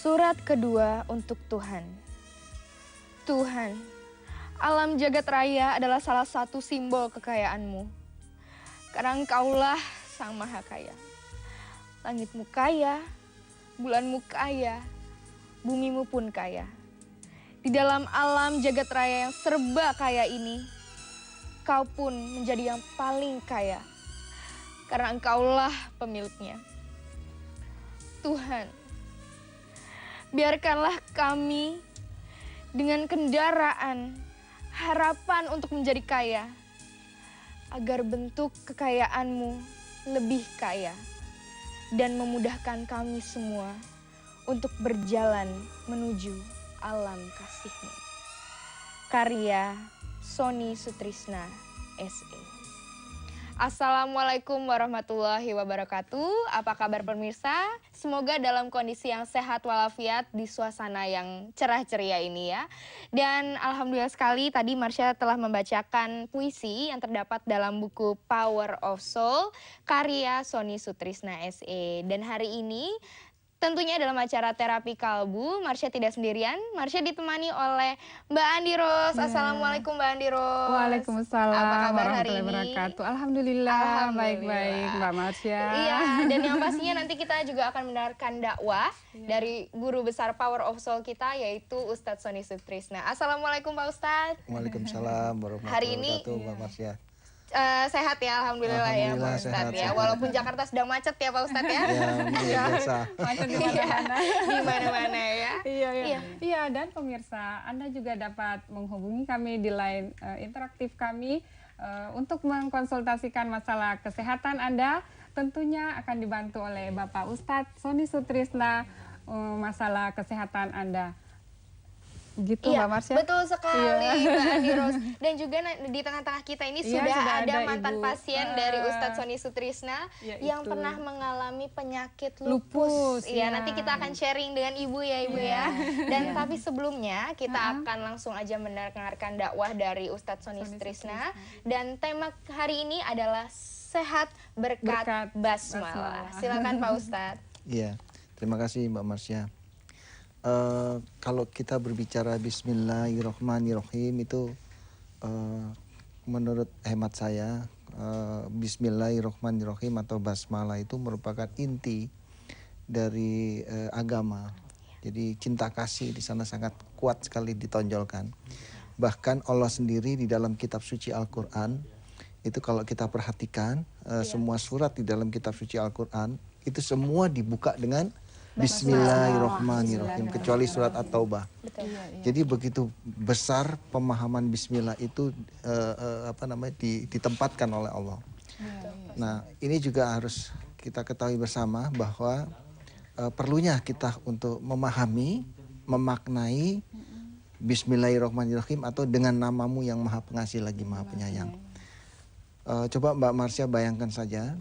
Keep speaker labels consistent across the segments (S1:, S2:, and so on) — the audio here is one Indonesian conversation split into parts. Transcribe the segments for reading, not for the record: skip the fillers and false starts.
S1: Surat kedua untuk Tuhan. Tuhan, alam jagat raya adalah salah satu simbol kekayaan-Mu. Karena Engkaulah Sang Maha Kaya. Langit-Mu kaya, bulan-Mu kaya, bumi-Mu pun kaya. Di dalam alam jagat raya yang serba kaya ini, Kau pun menjadi yang paling kaya. Karena Engkaulah pemiliknya. Tuhan, biarkanlah kami dengan kendaraan, harapan untuk menjadi kaya, agar bentuk kekayaan-Mu lebih kaya dan memudahkan kami semua untuk berjalan menuju alam kasih-Mu. Karya Sony Sutrisna SE. Assalamualaikum warahmatullahi wabarakatuh. Apa kabar pemirsa? Semoga dalam kondisi yang sehat walafiat di suasana yang cerah ceria ini ya. Dan alhamdulillah sekali tadi Marsha telah membacakan puisi yang terdapat dalam buku Power of Soul karya Sony Sutrisna SE. Dan hari ini tentunya dalam acara terapi kalbu, Marsha tidak sendirian. Marsha ditemani oleh Mbak Andi Ros. Assalamualaikum Mbak Andi Ros.
S2: Waalaikumsalam.
S1: Apa kabar hari ini?
S2: Wabarakatuh. Alhamdulillah, baik-baik Mbak Marsha.
S1: Iya, dan yang pastinya nanti kita juga akan mendengarkan dakwah dari guru besar Power of Soul kita, yaitu Ustadz Sony Sutrisna. Assalamualaikum Pak Ustadz.
S3: Waalaikumsalam warahmatullahi
S1: Hari ini
S3: wabarakatuh, Mbak Marsha.
S1: Sehat ya, alhamdulillah ya Pak Ustadz
S3: sehat,
S1: ya.
S3: sehat.
S1: Walaupun Jakarta sedang macet ya Pak Ustadz ya.
S3: Ya, biasa.
S2: Macet di mana-mana.
S1: Di mana-mana ya.
S2: Iya, dan pemirsa, Anda juga dapat menghubungi kami di line interaktif kami untuk mengkonsultasikan masalah kesehatan Anda. Tentunya akan dibantu oleh Bapak Ustadz Sony Sutrisna masalah kesehatan Anda. Gitu
S1: Iya,
S2: Mbak Marsha?
S1: betul sekali Mbak Andi Ros. Dan juga di tengah-tengah kita ini sudah ada mantan pasien dari Ustadz Sony Sutrisna yang pernah mengalami penyakit lupus. Iya, nanti kita akan sharing dengan Ibu ya Ibu ya. Dan tapi sebelumnya kita akan langsung aja mendengarkan dakwah dari Ustadz Sony Sutrisna. Dan tema hari ini adalah sehat berkat basmalah. Silakan Pak Ustadz.
S3: Iya, terima kasih Mbak Marsha. Kalau kita berbicara Bismillahirrahmanirrahim itu menurut hemat saya Bismillahirrahmanirrahim atau basmalah itu merupakan inti dari agama. Jadi cinta kasih di sana sangat kuat sekali ditonjolkan. Bahkan Allah sendiri di dalam kitab suci Al-Quran itu kalau kita perhatikan semua surat di dalam kitab suci Al-Quran itu semua dibuka dengan Bismillahirrahmanirrahim kecuali surat At-Taubah. Jadi begitu besar pemahaman Bismillah itu ditempatkan oleh Allah. Nah ini juga harus kita ketahui bersama bahwa perlunya kita untuk memahami, memaknai Bismillahirrahmanirrahim atau dengan namamu yang Maha Pengasih lagi Maha Penyayang. Coba Mbak Marsha bayangkan saja.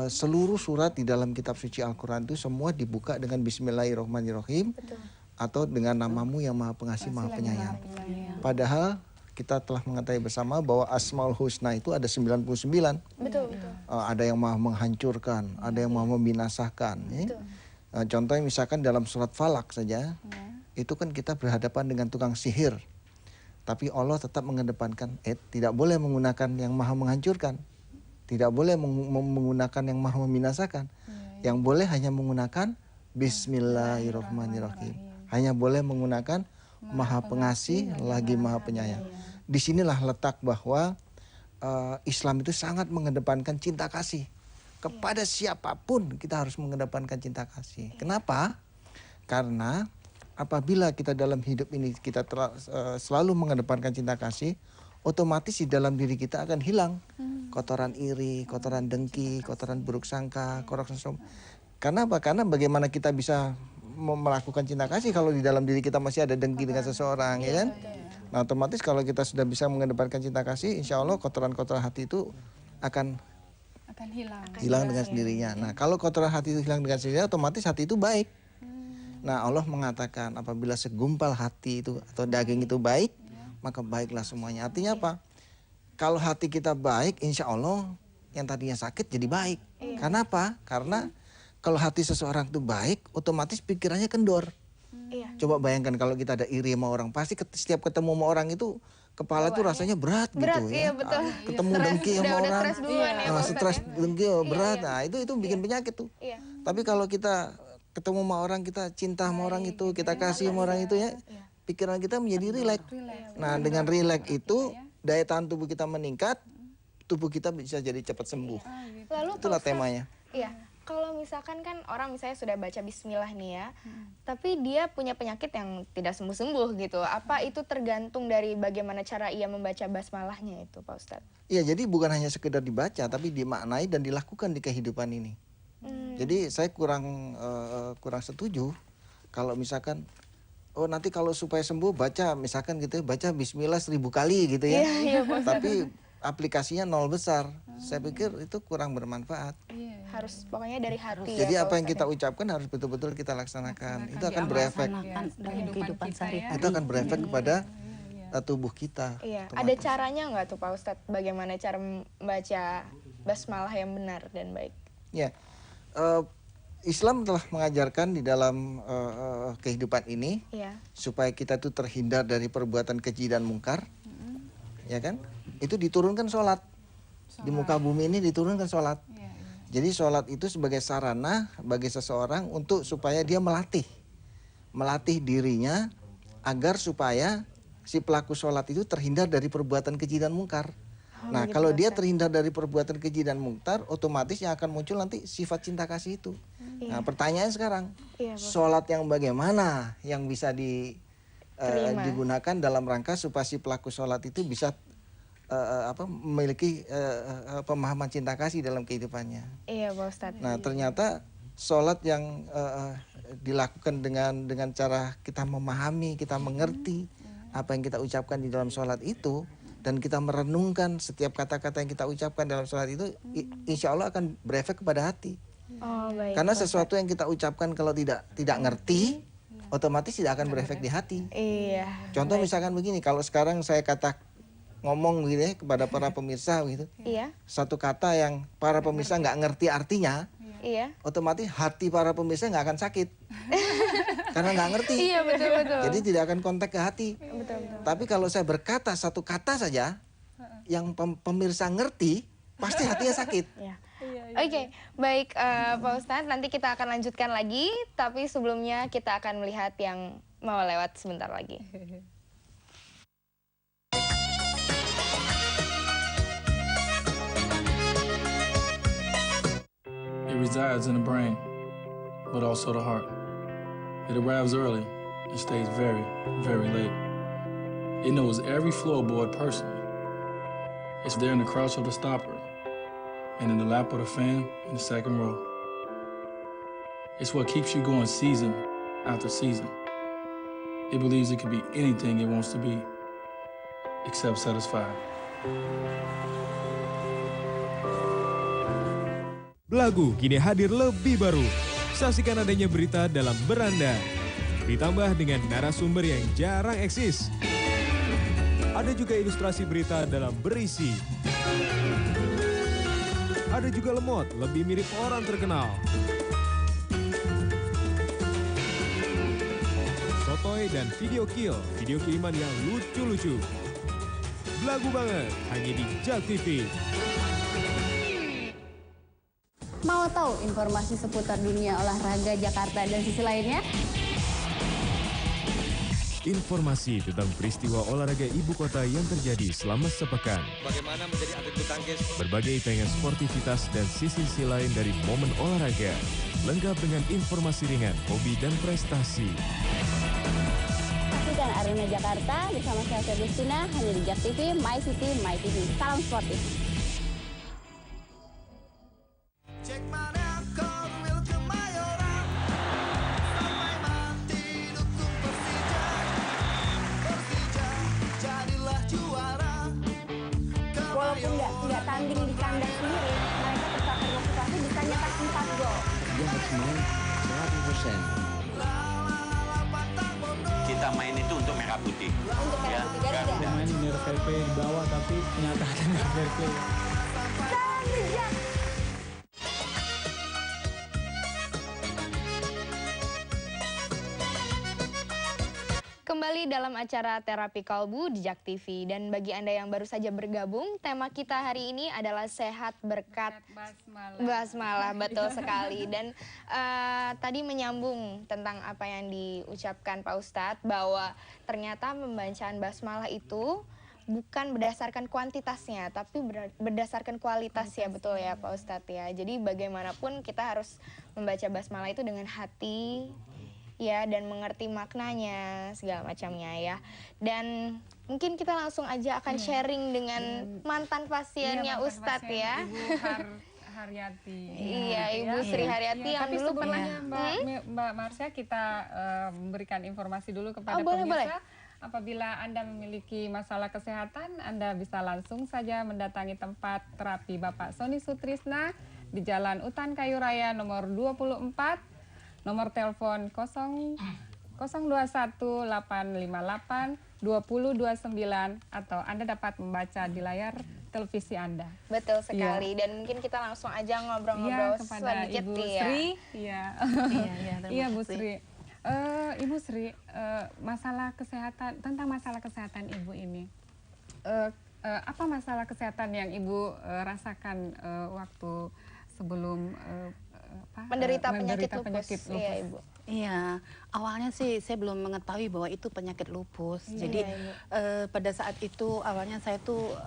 S3: Seluruh surat di dalam kitab suci Al-Quran itu semua dibuka dengan Bismillahirrahmanirrahim. Betul. Atau dengan namamu yang Maha Pengasih Maha Penyayang. Padahal kita telah mengetahui bersama bahwa Asmaul Husna itu ada 99.
S1: Betul.
S3: Ada yang Maha menghancurkan, ada yang Maha membinasakan. Contohnya misalkan dalam surat Falak saja, itu kan kita berhadapan dengan tukang sihir. Tapi Allah tetap mengedepankan, tidak boleh menggunakan yang Maha menghancurkan. Tidak boleh menggunakan yang Maha membinasakan. Yang boleh hanya menggunakan Bismillahirrahmanirrahim. Hanya boleh menggunakan Maha Pengasih lagi Maha Penyayang. Disinilah letak bahwa Islam itu sangat mengedepankan cinta kasih. Kepada siapapun kita harus mengedepankan cinta kasih. Kenapa? Karena apabila kita dalam hidup ini kita selalu mengedepankan cinta kasih, otomatis di dalam diri kita akan hilang kotoran iri, kotoran dengki, kotoran buruk sangka, kotoran sombong. Karena apa? Karena bagaimana kita bisa melakukan cinta kasih kalau di dalam diri kita masih ada dengki dengan seseorang, ya kan? Nah, otomatis kalau kita sudah bisa mengedepankan cinta kasih, insya Allah kotoran-kotoran hati itu akan hilang dengan sendirinya. Nah, kalau kotoran hati itu hilang dengan sendirinya, otomatis hati itu baik. Nah, Allah mengatakan apabila segumpal hati itu atau daging itu baik, maka baiklah semuanya. Artinya apa? Kalau hati kita baik, insya Allah yang tadinya sakit jadi baik. Karena apa? Karena Kalau hati seseorang itu baik, otomatis pikirannya kendor.
S1: Iya.
S3: Coba bayangkan kalau kita ada iri sama orang, pasti setiap ketemu sama orang itu kepala tuh rasanya berat,
S1: Berat,
S3: gitu
S1: iya
S3: ya.
S1: betul.
S3: Ketemu
S1: Stres,
S3: dengki sama
S1: udah
S3: orang,
S1: stres duluan ya, Pak Ustadz
S3: stres
S1: ya.
S3: dengki berat.
S1: Iya.
S3: Nah, itu bikin penyakit tuh.
S1: Iya.
S3: Tapi kalau kita ketemu sama orang, kita cinta sama orang itu, kita kasih sama orang itu ya, pikiran kita menjadi rileks. Nah, dengan rileks itu daya tahan tubuh kita meningkat, tubuh kita bisa jadi cepat sembuh.
S1: Lalu
S3: Itulah
S1: Pak Ustadz,
S3: temanya.
S1: Iya. Kalau misalkan kan orang misalnya sudah baca bismillah nih ya, tapi dia punya penyakit yang tidak sembuh-sembuh gitu. Apa itu tergantung dari bagaimana cara ia membaca basmalahnya itu, Pak Ustadz?
S3: Iya, jadi bukan hanya sekedar dibaca, tapi dimaknai dan dilakukan di kehidupan ini. Jadi saya kurang setuju kalau misalkan, oh nanti kalau supaya sembuh baca misalkan gitu ya, baca bismillah 1000 kali gitu ya.
S1: Iya, Pak Ustadz.
S3: Tapi aplikasinya nol besar. Saya pikir itu kurang bermanfaat.
S1: Harus pokoknya dari hati
S3: Jadi
S1: ya,
S3: apa
S1: Pak
S3: yang kita
S1: Ustadz,
S3: ucapkan harus betul-betul kita laksanakan. Itu akan
S2: diamalkan
S3: berefek.
S4: Laksanakan dalam kehidupan sehari-hari.
S3: Itu akan berefek kepada tubuh kita.
S1: Iya, ada
S3: otomatis.
S1: caranya nggak tuh Pak Ustadz? Bagaimana cara membaca basmalah yang benar dan baik?
S3: Ya, Islam telah mengajarkan di dalam kehidupan ini
S1: Iya.
S3: supaya kita tuh terhindar dari perbuatan keji dan mungkar, ya kan? Itu diturunkan sholat. Di muka bumi ini diturunkan sholat. Jadi sholat itu sebagai sarana bagi seseorang untuk supaya dia melatih dirinya agar supaya si pelaku sholat itu terhindar dari perbuatan keji dan mungkar. Nah,
S1: gitu,
S3: kalau dia
S1: Ustaz.
S3: terhindar dari perbuatan keji dan mungkar, otomatis yang akan muncul nanti sifat cinta kasih itu. Nah, pertanyaan sekarang,
S1: Iya, Pak.
S3: sholat yang bagaimana yang bisa
S1: Terima.
S3: digunakan dalam rangka supaya si pelaku sholat itu bisa memiliki pemahaman cinta kasih dalam kehidupannya.
S1: Iya, Pak Ustadz.
S3: Nah, ternyata sholat yang dilakukan dengan cara kita memahami, kita mengerti apa yang kita ucapkan di dalam sholat itu, dan kita merenungkan setiap kata-kata yang kita ucapkan dalam sholat itu, insya Allah akan berefek kepada hati.
S1: Oh, baik.
S3: Karena
S1: Pak
S3: sesuatu yang kita ucapkan kalau tidak ngerti, otomatis tidak akan berefek di hati.
S1: Ustadz. Iya.
S3: Contoh misalkan begini, kalau sekarang saya ngomong gitu ya kepada para pemirsa gitu,
S1: Iya.
S3: satu kata yang para pemirsa nggak ngerti artinya,
S1: Iya.
S3: otomatis hati para pemirsa nggak akan sakit karena nggak ngerti.
S1: Iya, betul.
S3: Jadi tidak akan kontak ke hati.
S1: Betul.
S3: Tapi kalau saya berkata satu kata saja yang pemirsa ngerti, pasti hatinya sakit.
S1: Iya. Oke, baik Pak Ustadz, nanti kita akan lanjutkan lagi, tapi sebelumnya kita akan melihat yang mau lewat sebentar lagi.
S5: It resides in the brain, but also the heart. It arrives early and stays very, very late. It knows every floorboard personally. It's there in the crouch of the stopper and in the lap of the fan in the second row. It's what keeps you going season after season. It believes it can be anything it wants to be, except satisfied.
S6: Belagu kini hadir lebih baru. Saksikan adanya berita dalam Beranda. Ditambah dengan narasumber yang jarang eksis. Ada juga ilustrasi berita dalam Berisi. Ada juga lemot, lebih mirip orang terkenal. Sotoy dan video kiriman yang lucu-lucu. Belagu banget, hanya di JAK TV.
S4: Mau tahu informasi seputar dunia olahraga Jakarta dan sisi lainnya?
S6: Informasi tentang peristiwa olahraga ibu kota yang terjadi selama sepekan.
S7: Bagaimana menjadi atlet bulu tangkis?
S6: Berbagai tayangan sportivitas dan sisi-sisi lain dari momen olahraga. Lengkap dengan informasi ringan, hobi, dan prestasi.
S4: Saksikan Arena Jakarta bersama saya Ferdiana hanya di JAK TV, My City, My TV. Salam sportif. Walaupun nggak tanding di kandang sendiri, mereka tetap bermotivasi bisa nyetak 4 gol.
S8: Dia harus main 100%.
S7: Kita main itu untuk merah putih.
S4: Untuk merah putih Garuda.
S9: Main bener fair play di bawah tapi menyatakan nggak fair play.
S4: Salam bijak.
S1: kembali dalam acara Terapi Kalbu di Jak TV. Dan bagi Anda yang baru saja bergabung, tema kita hari ini adalah sehat berkat basmalah. Betul sekali. Dan tadi menyambung tentang apa yang diucapkan Pak Ustadz, bahwa ternyata pembacaan basmalah itu bukan berdasarkan kuantitasnya, tapi berdasarkan kualitas ya, betul ya Pak Ustadz ya. Jadi bagaimanapun kita harus membaca basmalah itu dengan hati, ya, dan mengerti maknanya segala macamnya ya. Dan mungkin kita langsung aja akan sharing dengan mantan pasiennya Ustadz ya.
S2: Ibu Haryati.
S1: Iya, Ibu Sri Haryati yang
S2: tapi
S1: dulu pernah
S2: Mbak Marsha, kita memberikan informasi dulu kepada
S1: boleh,
S2: pemirsa. Apabila Anda memiliki masalah kesehatan, Anda bisa langsung saja mendatangi tempat terapi Bapak Sony Sutrisna di Jalan Utan Kayu Raya nomor 24, nomor telepon 021-858-2029, atau Anda dapat membaca di layar televisi Anda.
S1: Betul sekali. Dan mungkin kita langsung aja ngobrol-ngobrol
S2: kepada
S1: sedikit
S2: Ibu
S1: ya.
S2: Sri. Iya, Bu Sri. Ibu Sri, tentang masalah kesehatan Ibu ini, apa masalah kesehatan yang Ibu rasakan waktu sebelum
S1: menderita penyakit lupus? Iya, Ibu.
S10: Iya, awalnya sih saya belum mengetahui bahwa itu penyakit lupus. Jadi pada saat itu awalnya saya tuh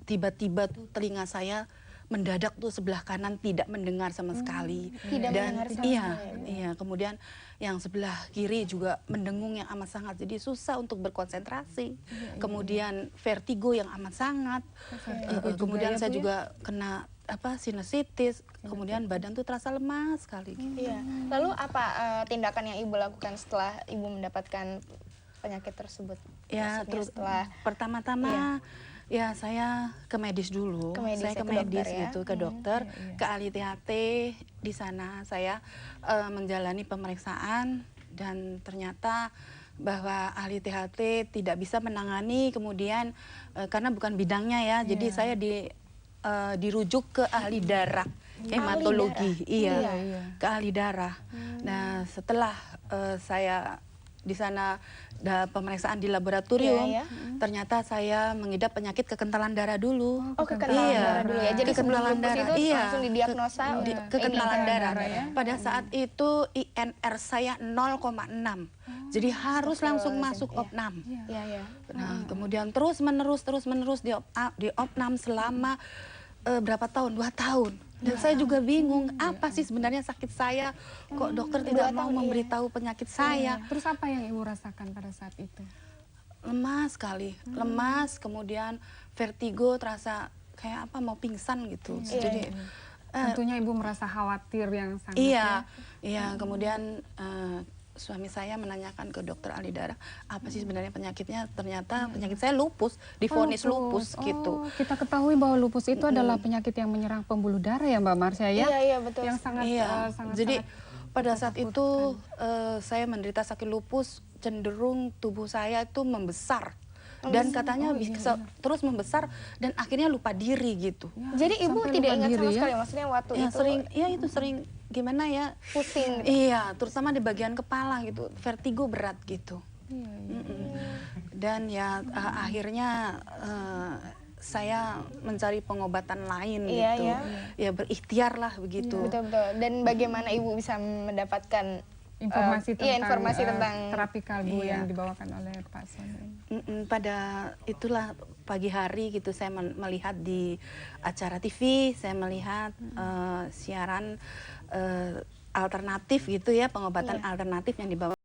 S10: tiba-tiba tuh telinga saya mendadak tuh sebelah kanan tidak mendengar sama sekali. Iya, kemudian yang sebelah kiri juga mendengung yang amat sangat, jadi susah untuk berkonsentrasi. Kemudian vertigo yang amat sangat. Kemudian saya juga kena sinusitis. Kemudian badan tuh terasa lemas sekali.
S1: Iya. Lalu apa tindakan yang Ibu lakukan setelah Ibu mendapatkan penyakit tersebut?
S10: Ya, setelah pertama-tama ya saya ke medis dulu. Saya ke medis gitu, ke dokter, ke ahli THT. Di sana saya menjalani pemeriksaan dan ternyata bahwa ahli THT tidak bisa menangani, kemudian karena bukan bidangnya ya, jadi saya dirujuk ke ahli darah, hematologi, ke ahli darah. Nah, setelah saya di sana pemeriksaan di laboratorium, ternyata saya mengidap penyakit kekentalan darah dulu.
S1: Oh, kekentalan darah dulu ya. Jadi
S10: kekentalan darah
S1: itu langsung didiagnosa
S10: kekentalan darah. Pada saat itu INR saya 0,6. Jadi harus langsung masuk opnam. Nah, kemudian terus menerus di opnam selama berapa tahun? 2 tahun. Dan saya juga bingung, apa sih sebenarnya sakit saya? Kok dokter tidak mau memberitahu penyakit saya?
S2: Terus apa yang Ibu rasakan pada saat itu?
S10: Lemas sekali, lemas, kemudian vertigo, terasa kayak mau pingsan gitu. Jadi
S2: tentunya Ibu merasa khawatir yang sangat.
S10: Iya. Kemudian suami saya menanyakan ke dokter ahli darah, apa sih sebenarnya penyakitnya? Ternyata penyakit saya lupus, divonis lupus gitu.
S2: Kita ketahui bahwa lupus itu adalah penyakit yang menyerang pembuluh darah ya, Mbak Marsha ya?
S1: Iya, betul.
S2: Yang sangat,
S10: jadi pada saat itu saya menderita sakit lupus, cenderung tubuh saya itu membesar. Dan katanya bisa terus membesar dan akhirnya lupa diri gitu.
S1: Jadi Ibu tidak ingat sama sekali, maksudnya waktu itu
S10: sering gimana ya,
S1: pusing.
S10: Iya, terutama di bagian kepala gitu, vertigo berat gitu. Dan ya akhirnya saya mencari pengobatan lain gitu. Ya berikhtiar lah begitu.
S1: Betul. Dan bagaimana Ibu bisa mendapatkan
S2: informasi tentang terapi kalbu
S10: yang
S2: dibawakan oleh Pak Sony?
S10: Pada itulah pagi hari gitu saya melihat di acara TV, saya melihat siaran alternatif gitu ya, pengobatan alternatif yang dibawa